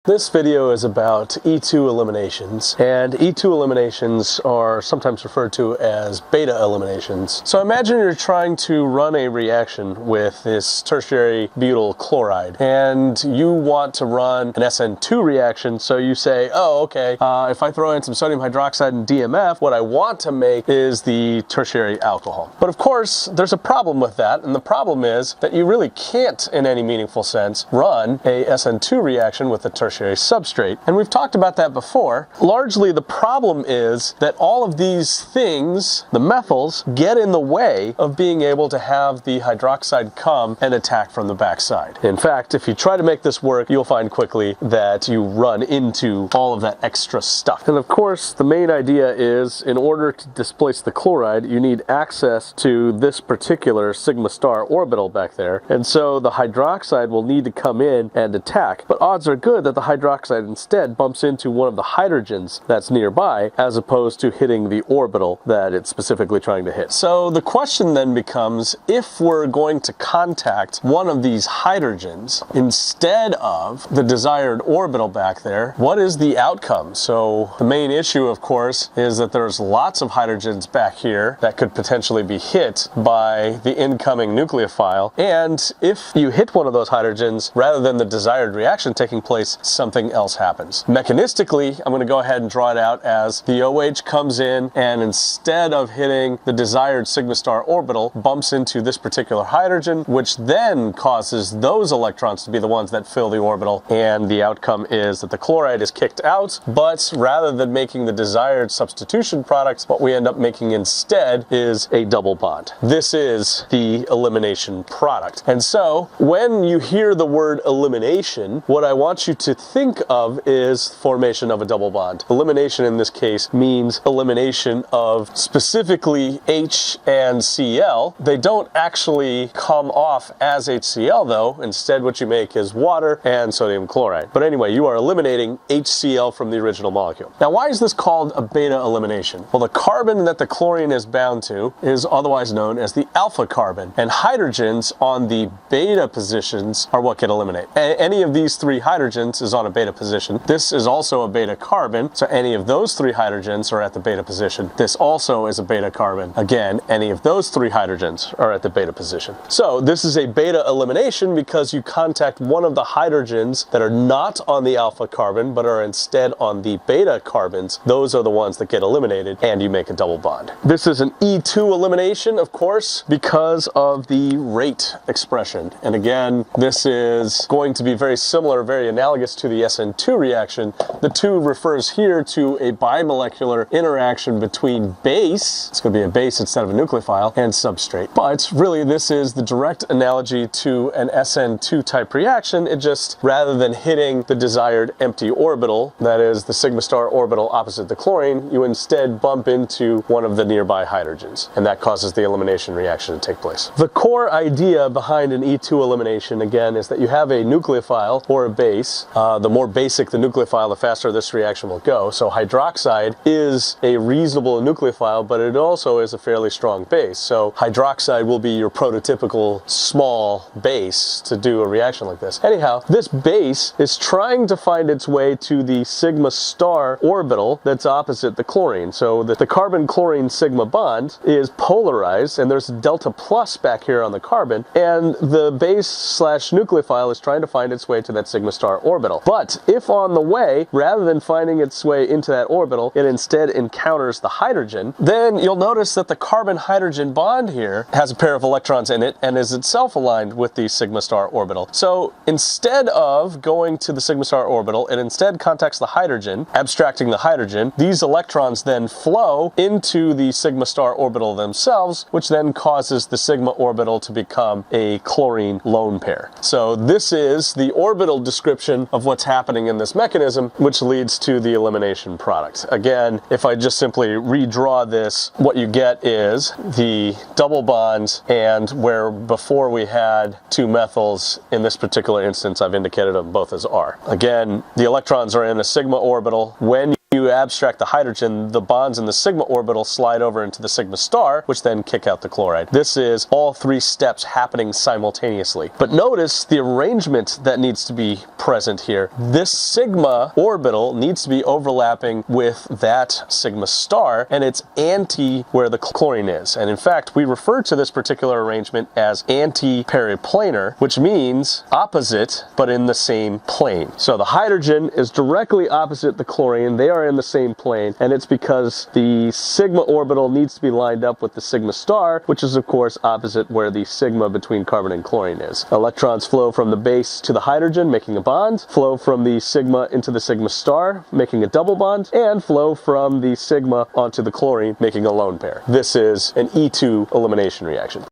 This video is about E2 eliminations, and E2 eliminations are sometimes referred to as beta eliminations. So imagine you're trying to run a reaction with this tertiary butyl chloride, and you want to run an SN2 reaction, so you say, oh, okay, if I throw in some sodium hydroxide and DMF, what I want to make is the tertiary alcohol. But of course, there's a problem with that, and the problem is that you really can't, in any meaningful sense, run a SN2 reaction with a tertiary substrate. And we've talked about that before. Largely the problem is that all of these things, the methyls, get in the way of being able to have the hydroxide come and attack from the backside. In fact, if you try to make this work, you'll find quickly that you run into all of that extra stuff. And of course, the main idea is in order to displace the chloride, you need access to this particular sigma star orbital back there. And so the hydroxide will need to come in and attack. But odds are good that the hydroxide instead bumps into one of the hydrogens that's nearby, as opposed to hitting the orbital that it's specifically trying to hit. So the question then becomes, if we're going to contact one of these hydrogens instead of the desired orbital back there, what is the outcome? So the main issue, of course, is that there's lots of hydrogens back here that could potentially be hit by the incoming nucleophile, and if you hit one of those hydrogens, rather than the desired reaction taking place, something else happens. Mechanistically, I'm going to go ahead and draw it out as the OH comes in and instead of hitting the desired sigma star orbital, bumps into this particular hydrogen, which then causes those electrons to be the ones that fill the orbital, and the outcome is that the chloride is kicked out, but rather than making the desired substitution product, what we end up making instead is a double bond. This is the elimination product. And so when you hear the word elimination, what I want you to think of is formation of a double bond. Elimination in this case means elimination of specifically H and Cl. They don't actually come off as HCl though. Instead what you make is water and sodium chloride. But anyway, you are eliminating HCl from the original molecule. Now why is this called a beta elimination? Well, the carbon that the chlorine is bound to is otherwise known as the alpha carbon, and hydrogens on the beta positions are what get eliminated. Any of these three hydrogens is on a beta position. This is also a beta carbon, so any of those three hydrogens are at the beta position. This also is a beta carbon. Again, any of those three hydrogens are at the beta position. So this is a beta elimination because you contact one of the hydrogens that are not on the alpha carbon but are instead on the beta carbons. Those are the ones that get eliminated, and you make a double bond. This is an E2 elimination, of course, because of the rate expression. And again, this is going to be very similar, very analogous to the SN2 reaction. The 2 refers here to a bimolecular interaction between base, it's going to be a base instead of a nucleophile, and substrate. But really this is the direct analogy to an SN2 type reaction. It just, rather than hitting the desired empty orbital, that is the sigma star orbital opposite the chlorine, you instead bump into one of the nearby hydrogens, and that causes the elimination reaction to take place. The core idea behind an E2 elimination, again, is that you have a nucleophile or a base. The more basic the nucleophile, the faster this reaction will go. So hydroxide is a reasonable nucleophile, but it also is a fairly strong base. So hydroxide will be your prototypical small base to do a reaction like this. Anyhow, this base is trying to find its way to the sigma star orbital that's opposite the chlorine. So the carbon-chlorine sigma bond is polarized, and there's a delta plus back here on the carbon, and the base slash nucleophile is trying to find its way to that sigma star orbital. But if on the way, rather than finding its way into that orbital, it instead encounters the hydrogen, then you'll notice that the carbon-hydrogen bond here has a pair of electrons in it and is itself aligned with the sigma star orbital. So instead of going to the sigma star orbital, it instead contacts the hydrogen, abstracting the hydrogen. These electrons then flow into the sigma star orbital themselves, which then causes the sigma orbital to become a chlorine lone pair. So this is the orbital description of what's happening in this mechanism, which leads to the elimination product. Again, if I just simply redraw this, what you get is the double bonds, and where before we had 2 methyls, in this particular instance I've indicated them both as R. Again, the electrons are in a sigma orbital. When You abstract the hydrogen, the bonds in the sigma orbital slide over into the sigma star, which then kick out the chloride. This is all three steps happening simultaneously. But notice the arrangement that needs to be present here. This sigma orbital needs to be overlapping with that sigma star, and it's anti where the chlorine is. And in fact, we refer to this particular arrangement as anti-periplanar, which means opposite, but in the same plane. So the hydrogen is directly opposite the chlorine. They are in the same plane, and it's because the sigma orbital needs to be lined up with the sigma star, which is of course opposite where the sigma between carbon and chlorine is. Electrons flow from the base to the hydrogen, making a bond, flow from the sigma into the sigma star, making a double bond, and flow from the sigma onto the chlorine, making a lone pair. This is an E2 elimination reaction.